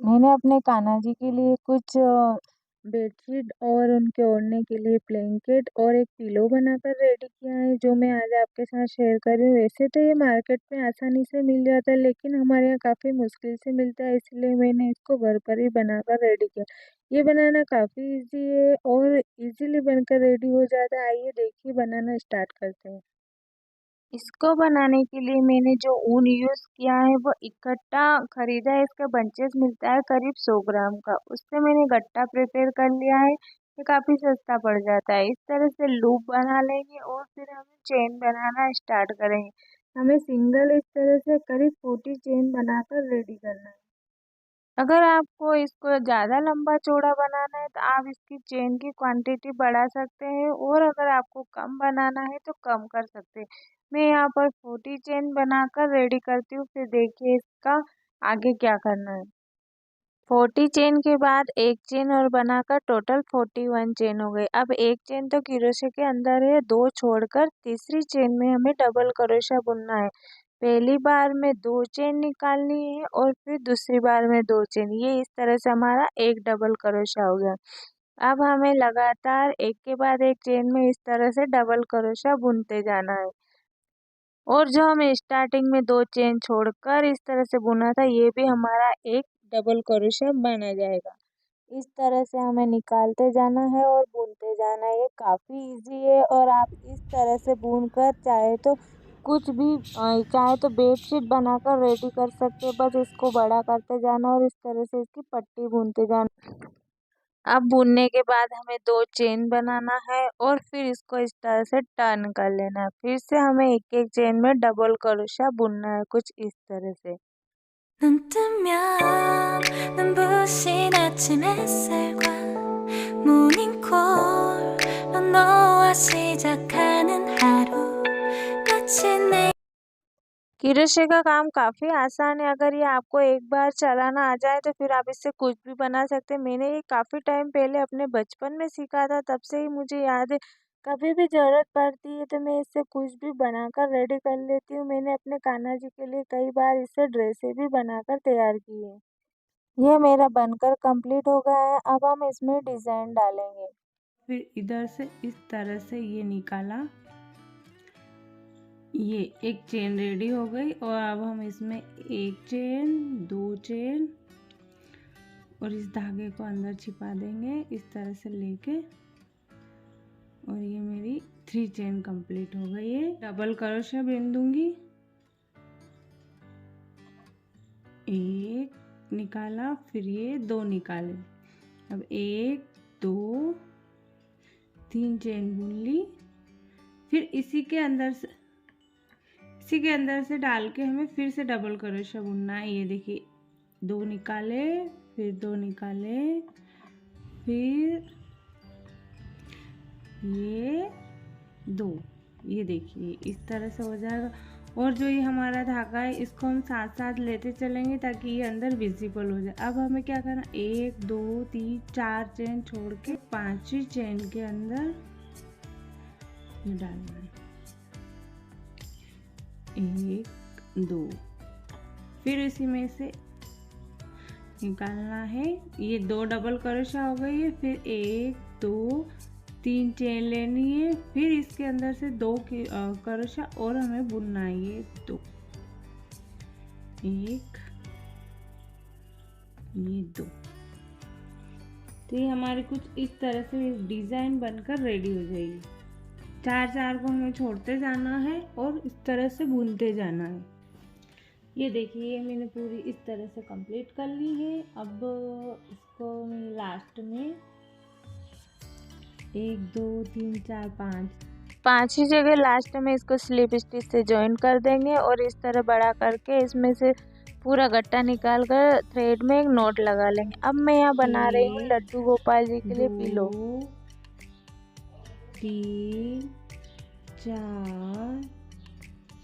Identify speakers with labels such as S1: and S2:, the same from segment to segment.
S1: मैंने अपने कान्हा जी के लिए कुछ बेडशीट और उनके ओढ़ने के लिए ब्लैंकेट और एक पिलो बनाकर रेडी किया है, जो मैं आज आपके साथ शेयर कर रही हूँ। वैसे तो ये मार्केट में आसानी से मिल जाता है, लेकिन हमारे यहाँ काफ़ी मुश्किल से मिलता है, इसलिए मैंने इसको घर पर ही बनाकर रेडी किया। ये बनाना काफ़ी इजी है और इजीली बनकर रेडी हो जाता है। आइए देखिए बनाना स्टार्ट करते हैं। इसको बनाने के लिए मैंने जो ऊन यूज़ किया है वो इकट्ठा खरीदा है। इसका बंचेस मिलता है करीब 100 ग्राम का, उससे मैंने गट्टा प्रिपेयर कर लिया है। ये काफ़ी सस्ता पड़ जाता है। इस तरह से लूप बना लेंगे और फिर हमें चेन बनाना स्टार्ट करेंगे। हमें सिंगल इस तरह से करीब 40 चेन बनाकर रेडी करना है। अगर आपको इसको ज़्यादा लंबा चौड़ा बनाना है तो आप इसकी चेन की क्वांटिटी बढ़ा सकते हैं, और अगर आपको कम बनाना है तो कम कर सकते हैं। मैं यहाँ पर 40 चेन बनाकर रेडी करती हूँ, फिर देखिए इसका आगे क्या करना है। 40 चेन के बाद एक चेन और बनाकर टोटल 41 चेन हो गई। अब एक चेन तो क्रोशे के अंदर है, दो छोड़कर तीसरी चेन में हमें डबल क्रोशा बुनना है। पहली बार में 2 चेन निकालनी है और फिर दूसरी बार में 2 चेन। ये इस तरह से हमारा एक डबल क्रोशा हो गया। अब हमें लगातार एक के बाद एक चेन में इस तरह से डबल क्रोशा बुनते जाना है। और जो हमें स्टार्टिंग में 2 चेन छोड़कर इस तरह से बुना था, ये भी हमारा एक डबल क्रोशा बना जाएगा। इस तरह से हमें निकालते जाना है और बुनते जाना है। ये काफ़ी इजी है और आप इस तरह से बुनकर चाहे तो कुछ भी चाहे तो बेडशीट बनाकर रेडी कर सकते हैं। बस इसको बड़ा करते जाना और इस तरह से इसकी पट्टी बुनते जाना। अब बुनने के बाद हमें 2 चेन बनाना है और फिर इसको इस तरह से टर्न कर लेना है। फिर से हमें एक एक चेन में डबल क्रोशा बुनना है, कुछ इस तरह से।
S2: 눈 뜨면 눈부신 아침 햇살과 모닝콜로 너와 시작하는 하루 마치 내
S1: क्रोशे का काम काफ़ी आसान है। अगर ये आपको एक बार चलाना आ जाए तो फिर आप इससे कुछ भी बना सकते हैं। मैंने ये काफ़ी टाइम पहले अपने बचपन में सीखा था, तब से ही मुझे याद है। कभी भी ज़रूरत पड़ती है तो मैं इससे कुछ भी बनाकर रेडी कर लेती हूँ। मैंने अपने कान्हा जी के लिए कई बार इससे ड्रेसें भी बनाकर तैयार की है। ये मेरा बनकर कंप्लीट हो गया है। अब हम इसमें डिज़ाइन डालेंगे।
S3: फिर इधर से इस तरह से ये निकाला, ये एक चेन रेडी हो गई। और अब हम इसमें एक चेन, 2 चेन और इस धागे को अंदर छिपा देंगे इस तरह से लेके। और ये मेरी 3 चेन कंप्लीट हो गई है। डबल क्रोशा बुन दूंगी। एक निकाला, फिर ये 2 निकाले। अब 1 2 3 चेन बुन ली। फिर इसी के अंदर से डाल के हमें फिर से डबल क्रोशा बुनना है। ये देखिए, 2 निकाले, फिर 2 निकाले, फिर ये 2, ये देखिए इस तरह से हो जाएगा। और जो ये हमारा धागा है इसको हम साथ साथ लेते चलेंगे ताकि ये अंदर विजिबल हो जाए। अब हमें क्या करना, 1 2 3 4 चेन छोड़ के 5वीं चेन के अंदर ये डालना है। 1 2, फिर इसी में से निकालना है। ये 2 डबल क्रोशा हो गई है। फिर 1 2 3 चेन लेनी है। फिर इसके अंदर से 2 क्रोशा और हमें बुनना है। ये 2, 1, ये 2। तो ये हमारी कुछ इस तरह से डिज़ाइन बनकर रेडी हो जाएगी। 4 को हमें छोड़ते जाना है और इस तरह से बुनते जाना है। ये देखिए मैंने पूरी इस तरह से कंप्लीट कर ली है। अब इसको मैं लास्ट में 1 2 3 4 5
S1: 5वीं जगह लास्ट में इसको स्लिप स्टिच से जॉइन कर देंगे और इस तरह बड़ा करके इसमें से पूरा गट्टा निकाल कर थ्रेड में एक नोट लगा लेंगे। अब मैं यहाँ बना रही हूँ लड्डू गोपाल जी के लिए पिलो।
S3: 2 3 4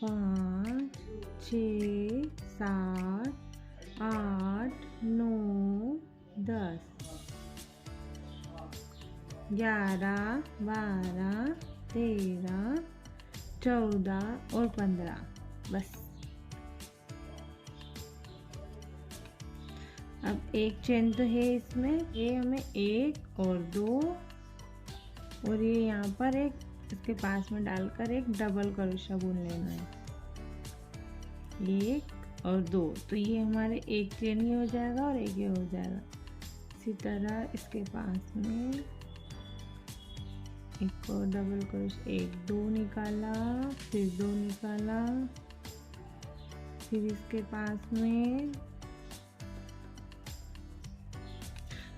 S3: 5 6 7 8 9 10 11 12 13 14 और 15, बस। अब एक चेन तो है इसमें, ये हमें 1 और 2 और ये यहाँ पर एक इसके पास में डालकर एक डबल क्रोशा बुन लेना है, 1 और 2। तो ये हमारे एक चेन ही हो जाएगा और एक ये हो जाएगा। इसी तरह इसके पास में एक और डबल क्रोशा, 1 2 निकाला, फिर 2 निकाला, फिर इसके पास में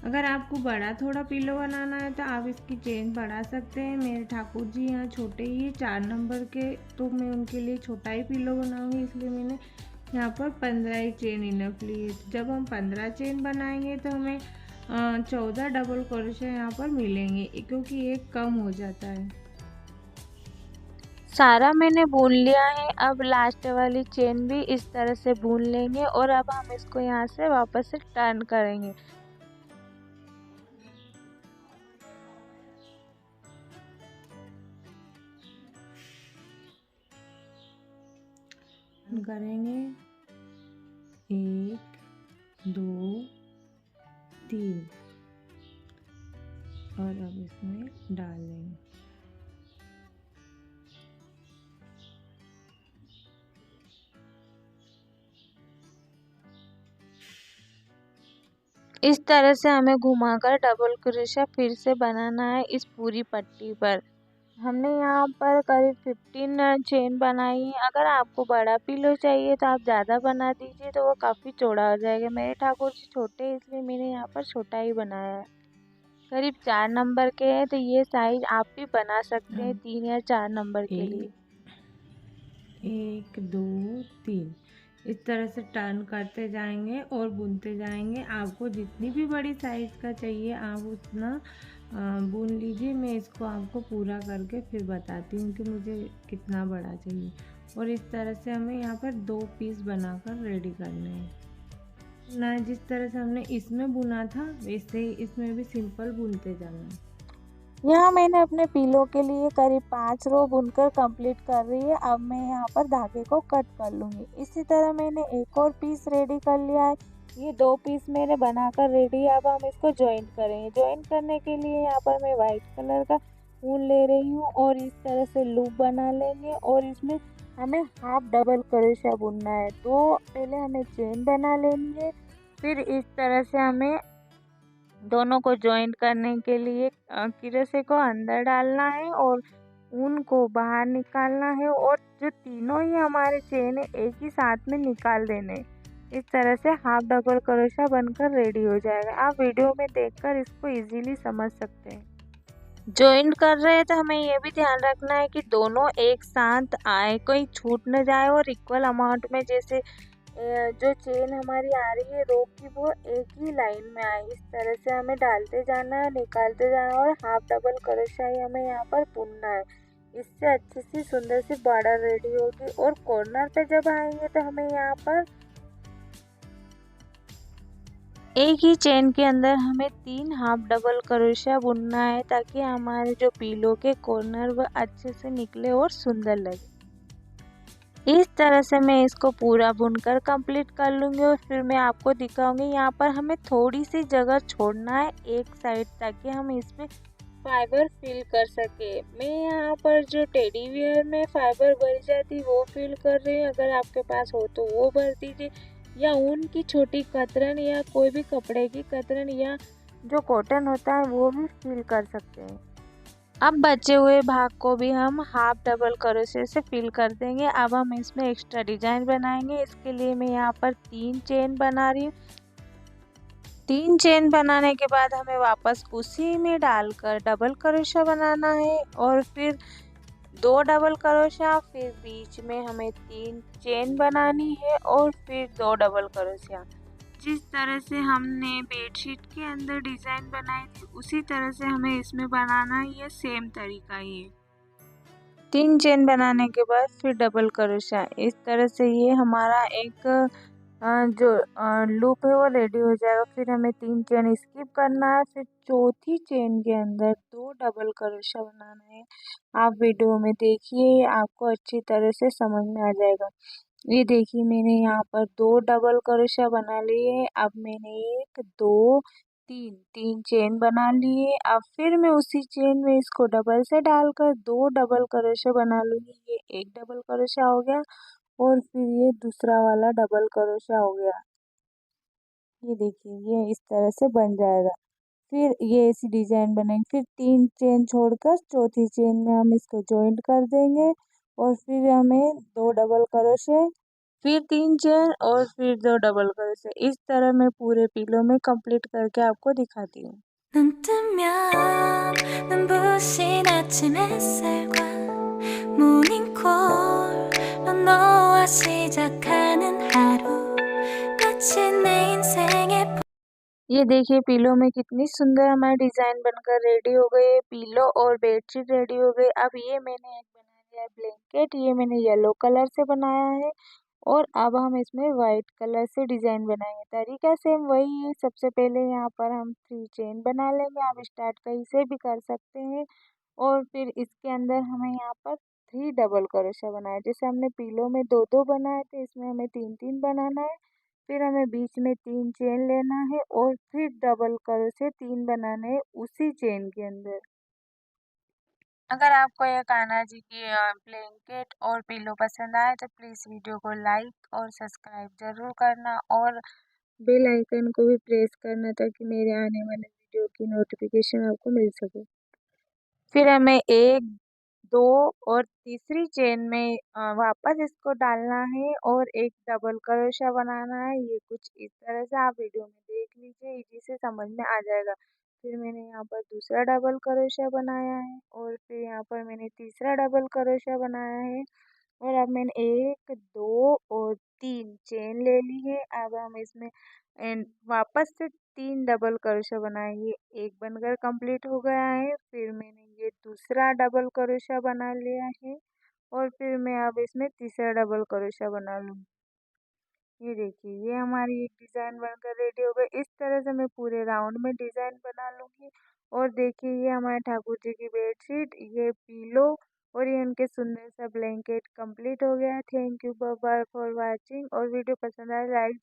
S3: अगर आपको बड़ा थोड़ा पिलो बनाना है तो आप इसकी चेन बढ़ा सकते हैं। मेरे ठाकुर जी यहाँ छोटे ही 4 नंबर के, तो मैं उनके लिए छोटा ही पिलो बनाऊंगी, इसलिए मैंने यहाँ पर 15 ही चेन इनफ ली है। जब हम 15 चेन बनाएंगे तो हमें 14 डबल क्रोशे यहाँ पर मिलेंगे, क्योंकि एक कम हो जाता है।
S1: सारा मैंने बुन लिया है। अब लास्ट वाली चेन भी इस तरह से बुन लेंगे और अब हम इसको यहाँ से वापस से टर्न करेंगे।
S3: करेंगे 1 2 3 और अब इसमें डाल लेंगे।
S1: इस तरह से हमें घुमाकर डबल क्रोशा फिर से बनाना है इस पूरी पट्टी पर। हमने यहाँ पर करीब 15 चेन बनाई है। अगर आपको बड़ा पिलो चाहिए तो आप ज़्यादा बना दीजिए, तो वो काफ़ी चौड़ा हो जाएगा। मेरे ठाकुर जी छोटे हैं, इसलिए मैंने यहाँ पर छोटा ही बनाया है। करीब 4 नंबर के हैं, तो ये साइज आप भी बना सकते हैं 3 या 4 नंबर के लिए।
S3: 1 2 3 इस तरह से टर्न करते जाएंगे और बुनते जाएंगे। आपको जितनी भी बड़ी साइज़ का चाहिए आप उतना बुन लीजिए। मैं इसको आपको पूरा करके फिर बताती हूँ कि मुझे कितना बड़ा चाहिए। और इस तरह से हमें यहाँ पर 2 पीस बनाकर रेडी करने हैं ना। जिस तरह से हमने इसमें बुना था वैसे ही इसमें भी सिंपल बुनते जाना है।
S1: यहाँ मैंने अपने पिलो के लिए करीब 5 रो बुनकर कंप्लीट कर रही है। अब मैं यहाँ पर धागे को कट कर लूँगी। इसी तरह मैंने एक और पीस रेडी कर लिया है। ये 2 पीस मैंने बनाकर रेडी है। अब हम इसको जॉइंट करेंगे। जॉइंट करने के लिए यहाँ पर मैं वाइट कलर का ऊन ले रही हूँ और इस तरह से लूप बना लेंगे और इसमें हमें हाफ डबल क्रोशा बुनना है। तो पहले हमें चेन बना लेनी है, फिर इस तरह से हमें दोनों को जॉइंट करने के लिए क्रोशे को अंदर डालना है और ऊन को बाहर निकालना है और जो तीनों ही हमारे चेन है एक ही साथ में निकाल देने। इस तरह से हाफ डबल क्रोशा बनकर रेडी हो जाएगा। आप वीडियो में देखकर इसको इजीली समझ सकते हैं। जॉइंट कर रहे हैं तो हमें ये भी ध्यान रखना है कि दोनों एक साथ आए, कोई छूट न जाए और इक्वल अमाउंट में, जैसे जो चेन हमारी आ रही है रोप की वो एक ही लाइन में आए। इस तरह से हमें डालते जाना है, निकालते जाना है और हाफ डबल क्रोशा ही हमें यहाँ पर बुनना है। इससे अच्छी सी सुंदर सी बॉर्डर रेडी होगी। और कॉर्नर पे जब आएंगे तो हमें यहाँ पर एक ही चेन के अंदर हमें 3 हाफ डबल क्रोशा बुनना है, ताकि हमारे जो पिलो के कॉर्नर वो अच्छे से निकले और सुंदर लगे। इस तरह से मैं इसको पूरा बुनकर कंप्लीट कर लूँगी और फिर मैं आपको दिखाऊंगी। यहाँ पर हमें थोड़ी सी जगह छोड़ना है एक साइड, ताकि हम इसमें फाइबर फिल कर सके। मैं यहाँ पर जो टेडी बियर में फाइबर भरी जाती वो फिल कर रही हूँ। अगर आपके पास हो तो वो भर दीजिए, या ऊन की छोटी कतरन या कोई भी कपड़े की कतरन या जो कॉटन होता है वो भी फिल कर सकते हैं। अब बचे हुए भाग को भी हम हाफ डबल क्रोशे से फिल कर देंगे। अब हम इसमें एक्स्ट्रा डिजाइन बनाएंगे। इसके लिए मैं यहाँ पर 3 चेन बना रही हूँ। 3 चेन बनाने के बाद हमें वापस उसी में डालकर डबल क्रोशा बनाना है और फिर 2 डबल क्रोशा, फिर बीच में हमें 3 चेन बनानी है और फिर 2 डबल क्रोशा। जिस तरह से हमने बेडशीट के अंदर डिज़ाइन बनाई थी उसी तरह से हमें इसमें बनाना है। ये सेम तरीका ही है। 3 चेन बनाने के बाद फिर डबल क्रोशा। इस तरह से ये हमारा एक जो लूप है वो रेडी हो जाएगा। फिर हमें 3 चेन स्किप करना है, फिर चौथी चेन के अंदर 2 डबल क्रोशा बनाना है। आप वीडियो में देखिए, आपको अच्छी तरह से समझ में आ जाएगा। ये देखिए मैंने यहाँ पर 2 डबल क्रोशिया बना लिए है। अब मैंने 1 2 3 चेन बना लिए। अब फिर मैं उसी चेन में इसको डबल से डालकर 2 डबल क्रोशिया बना लूँगी। ये एक डबल क्रोशिया हो गया और फिर ये दूसरा वाला डबल क्रोशिया हो गया। ये देखिए ये इस तरह से बन जाएगा। फिर ये ऐसी डिजाइन बनेगी। फिर 3 चेन छोड़कर चौथी चेन में हम इसको जॉइंट कर देंगे और फिर हमें 2 डबल क्रोशे, फिर 3 चेन और फिर 2 डबल क्रोशे। इस तरह मैं पूरे पिलो में कंप्लीट करके आपको दिखाती हूँ।
S2: 눈 뜨면 눈부신 아침 햇살과 모닝콜로 너와 시작하는 하루 마치 내 인생의
S1: ये देखिए पिलो में कितनी सुंदर हमारी डिजाइन बनकर रेडी हो गई है। पिलो और बेडशीट रेडी हो गई। अब ये मैंने एक बना लिया है ब्लैंकेट। ये मैंने येलो कलर से बनाया है और अब हम इसमें वाइट कलर से डिजाइन बनाएंगे। तरीका सेम वही है। सबसे पहले यहाँ पर हम 3 चेन बना लेंगे। आप स्टार्ट कहीं से भी कर सकते हैं और फिर इसके अंदर हमें यहाँ पर 3 डबल क्रोशिया बनाना है। जैसे हमने पिलो में 2 बनाए थे, इसमें हमें 3 बनाना है। फिर हमें बीच में 3 चेन लेना है और फिर डबल क्रोशिया 3 बनाने हैं उसी चेन के अंदर। अगर आपको ये कान्हा जी की ब्लैंकेट और पिलो पसंद आए तो प्लीज़ वीडियो को लाइक और सब्सक्राइब ज़रूर करना और बेल आइकन को भी प्रेस करना ताकि मेरे आने वाले वीडियो की नोटिफिकेशन आपको मिल सके। फिर हमें 1 2 और तीसरी चेन में वापस इसको डालना है और एक डबल क्रोशिया बनाना है। ये कुछ इस तरह से आप वीडियो में देख लीजिए, इजी से समझ में आ जाएगा। फिर मैंने यहाँ पर दूसरा डबल क्रोशिया बनाया है और फिर यहाँ पर मैंने तीसरा डबल क्रोशिया बनाया है और अब मैंने 1 2 और 3 चेन ले ली है। अब हम इसमें वापस से 3 डबल क्रोशिया बनाएंगे। एक बनकर कंप्लीट हो गया है। फिर मैंने ये दूसरा डबल क्रोशिया बना लिया है और फिर मैं अब इसमें तीसरा डबल क्रोशिया बना लूँगी। ये देखिए ये हमारी एक डिज़ाइन बनकर रेडी हो गई। इस तरह से मैं पूरे राउंड में डिज़ाइन बना लूँगी और देखिए ये हमारे ठाकुर जी की बेडशीट, ये पिलो और ये उनके सुंदर सा ब्लैंकेट कंप्लीट हो गया। Thank you bye bye for watching और वीडियो पसंद आए लाइक